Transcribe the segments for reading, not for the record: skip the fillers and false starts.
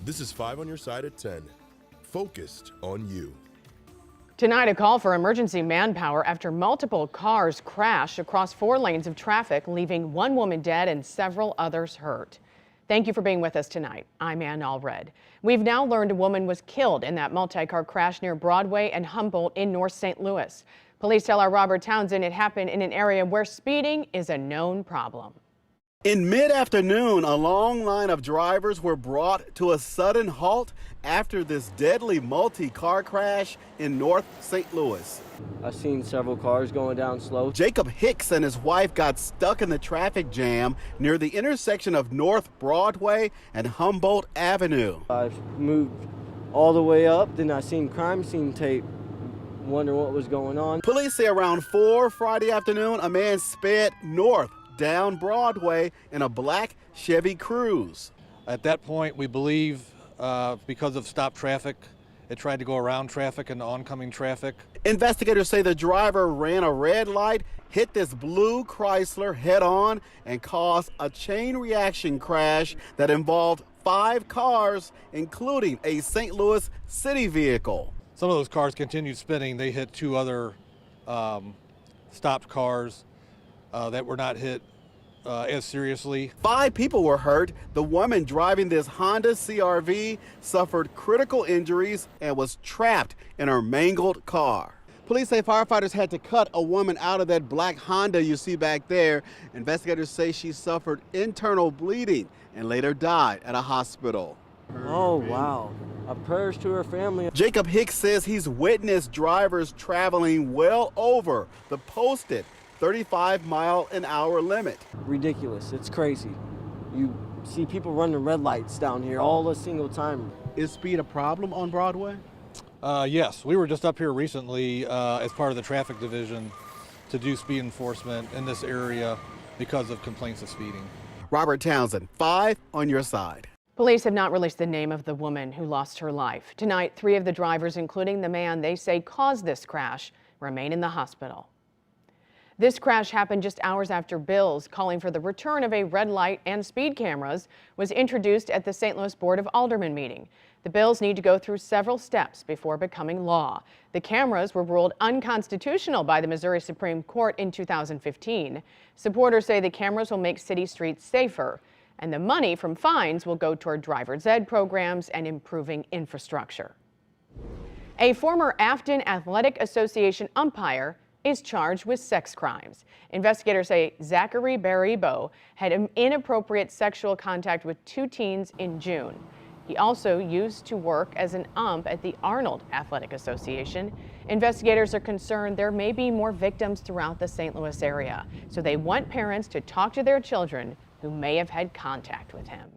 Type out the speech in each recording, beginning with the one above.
This is 5 on your side at 10. Focused on you. Tonight, a call for emergency manpower after multiple cars crashed across 4 lanes of traffic, leaving 1 woman dead and several others hurt. Thank you for being with us tonight. I'm Ann Allred. We've now learned a woman was killed in that multi-car crash near Broadway and Humboldt in North St. Louis. Police tell our Robert Townsend it happened in an area where speeding is a known problem. In mid-afternoon, a long line of drivers were brought to a sudden halt after this deadly multi-car crash in North St. Louis. I've seen several cars going down slow. Jacob Hicks and his wife got stuck in the traffic jam near the intersection of North Broadway and Humboldt Avenue. I've moved all the way up, then I seen crime scene tape, wondering what was going on. Police say around 4 Friday afternoon, a man sped north down Broadway in a black Chevy Cruze. At that point, we believe because of stopped traffic, it tried to go around traffic and oncoming traffic. Investigators say the driver ran a red light, hit this blue Chrysler head on, and caused a chain reaction crash that involved 5 cars, including a St. Louis city vehicle. Some of those cars continued spinning. They hit 2 other stopped cars that were not hit as seriously. 5 people were hurt. The woman driving this Honda CR-V suffered critical injuries and was trapped in her mangled car. Police say firefighters had to cut a woman out of that black Honda you see back there. Investigators say she suffered internal bleeding and later died at a hospital. Oh, wow. Prayers to her family. Jacob Hicks says he's witnessed drivers traveling well over the posted 35-mile-an-hour limit. Ridiculous. It's crazy. You see people running red lights down here all the single time. Is speed a problem on Broadway? Yes, we were just up here recently as part of the traffic division to do speed enforcement in this area because of complaints of speeding. Robert Townsend, 5 on your side. Police have not released the name of the woman who lost her life. Tonight, 3 of the drivers, including the man they say caused this crash, remain in the hospital. This crash happened just hours after bills calling for the return of a red light and speed cameras was introduced at the St. Louis Board of Aldermen meeting. The bills need to go through several steps before becoming law. The cameras were ruled unconstitutional by the Missouri Supreme Court in 2015. Supporters say the cameras will make city streets safer, and the money from fines will go toward driver's ed programs and improving infrastructure. A former Afton Athletic Association umpire is charged with sex crimes. Investigators say Zachary Baribo had inappropriate sexual contact with 2 teens in June. He also used to work as an ump at the Arnold Athletic Association. Investigators are concerned there may be more victims throughout the St. Louis area, so they want parents to talk to their children who may have had contact with him.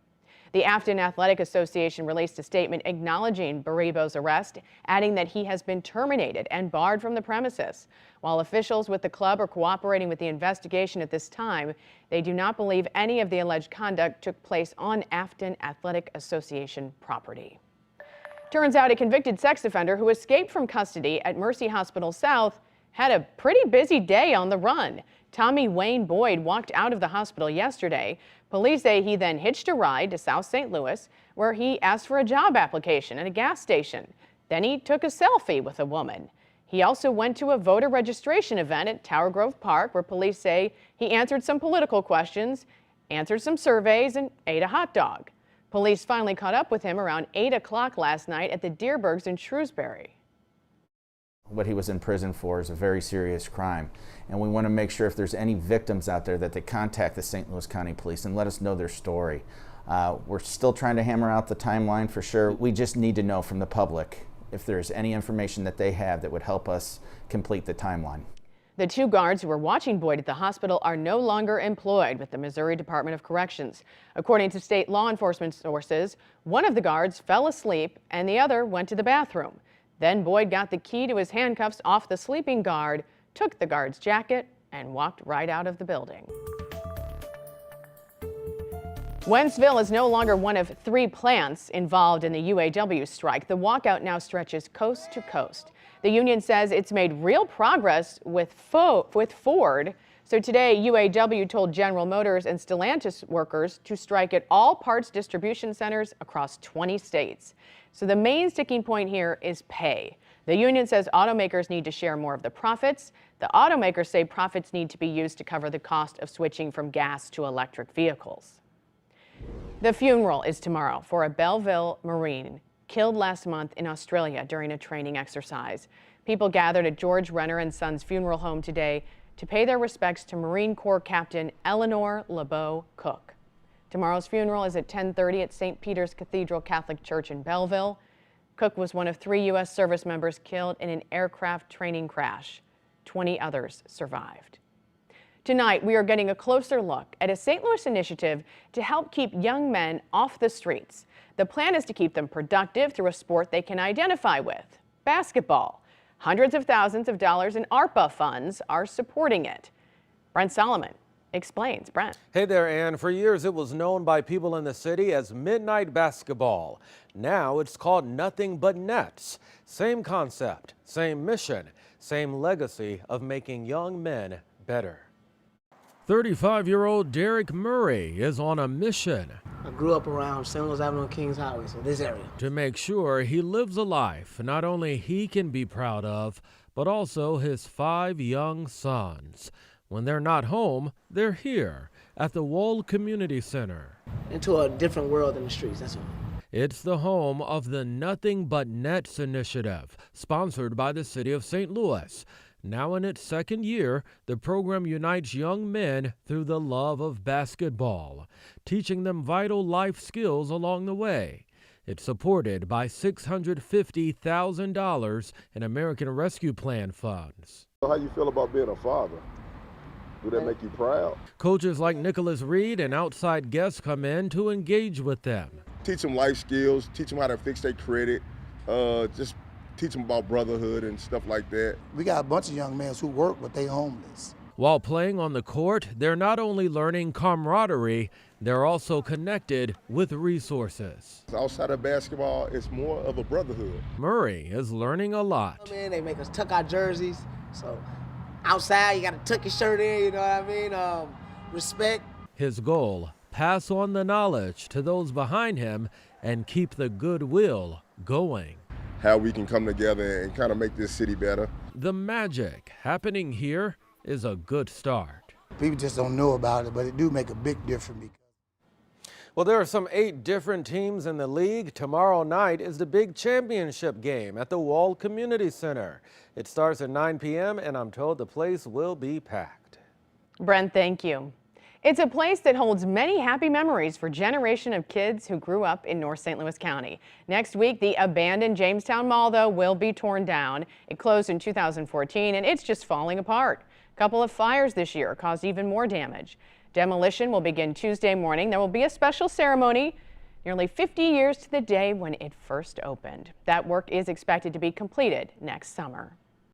The Afton Athletic Association released a statement acknowledging Baribo's arrest, adding that he has been terminated and barred from the premises. While officials with the club are cooperating with the investigation at this time, they do not believe any of the alleged conduct took place on Afton Athletic Association property. Turns out a convicted sex offender who escaped from custody at Mercy Hospital South had a pretty busy day on the run. Tommy Wayne Boyd walked out of the hospital yesterday. Police say he then hitched a ride to South St. Louis, where he asked for a job application at a gas station. Then he took a selfie with a woman. He also went to a voter registration event at Tower Grove Park, where police say he answered some political questions, answered some surveys, and ate a hot dog. Police finally caught up with him around 8 o'clock last night at the Deerbergs in Shrewsbury. What he was in prison for is a very serious crime, and we want to make sure if there's any victims out there that they contact the St. Louis County Police and let us know their story. We're still trying to hammer out the timeline for sure. We just need to know from the public if there's any information that they have that would help us complete the timeline. The 2 guards who were watching Boyd at the hospital are no longer employed with the Missouri Department of Corrections. According to state law enforcement sources, one of the guards fell asleep and the other went to the bathroom. Then Boyd got the key to his handcuffs off the sleeping guard, took the guard's jacket, and walked right out of the building. Wentzville is no longer one of 3 plants involved in the UAW strike. The walkout now stretches coast to coast. The union says it's made real progress with Ford So today, UAW told General Motors and Stellantis workers to strike at all parts distribution centers across 20 states. So the main sticking point here is pay. The union says automakers need to share more of the profits. The automakers say profits need to be used to cover the cost of switching from gas to electric vehicles. The funeral is tomorrow for a Belleville Marine killed last month in Australia during a training exercise. People gathered at George Renner and Sons Funeral Home today to pay their respects to Marine Corps Captain Eleanor LeBeau Cook. Tomorrow's funeral is at 10:30 at St. Peter's Cathedral Catholic Church in Belleville. Cook was one of 3 U.S. service members killed in an aircraft training crash. 20 others survived. Tonight, we are getting a closer look at a St. Louis initiative to help keep young men off the streets. The plan is to keep them productive through a sport they can identify with, basketball. Hundreds of thousands of dollars in ARPA funds are supporting it. Brent Solomon explains. Brent. Hey there, Ann. For years, it was known by people in the city as midnight basketball. Now it's called Nothing But Nets. Same concept, same mission, same legacy of making young men better. 35-year-old Derek Murray is on a mission. I grew up around St. Louis Avenue and Kings Highway, so this area. To make sure he lives a life not only he can be proud of, but also his 5 young sons. When they're not home, they're here at the Wall Community Center. Into a different world in the streets, that's all. It's the home of the Nothing But Nets initiative, sponsored by the city of St. Louis. Now in its 2nd year, the program unites young men through the love of basketball, teaching them vital life skills along the way. It's supported by $650,000 in American Rescue Plan funds. How you feel about being a father? Do that make you proud? Coaches like Nicholas Reed and outside guests come in to engage with them. Teach them life skills, teach them how to fix their credit, just teach them about brotherhood and stuff like that. We got a bunch of young men who work, but they homeless. While playing on the court, they're not only learning camaraderie, they're also connected with resources. Outside of basketball, it's more of a brotherhood. Murray is learning a lot. Man, they make us tuck our jerseys, so outside you gotta tuck your shirt in, you know what I mean? Respect. His goal, pass on the knowledge to those behind him and keep the goodwill going. How we can come together and kind of make this city better. The magic happening here is a good start. People just don't know about it, but it do make a big difference. Well, there are some 8 different teams in the league. Tomorrow night is the big championship game at the Wall Community Center. It starts at 9 p.m. and I'm told the place will be packed. Brent, thank you. It's a place that holds many happy memories for a generation of kids who grew up in North St. Louis County. Next week, the abandoned Jamestown Mall, though, will be torn down. It closed in 2014, and it's just falling apart. A couple of fires this year caused even more damage. Demolition will begin Tuesday morning. There will be a special ceremony nearly 50 years to the day when it first opened. That work is expected to be completed next summer.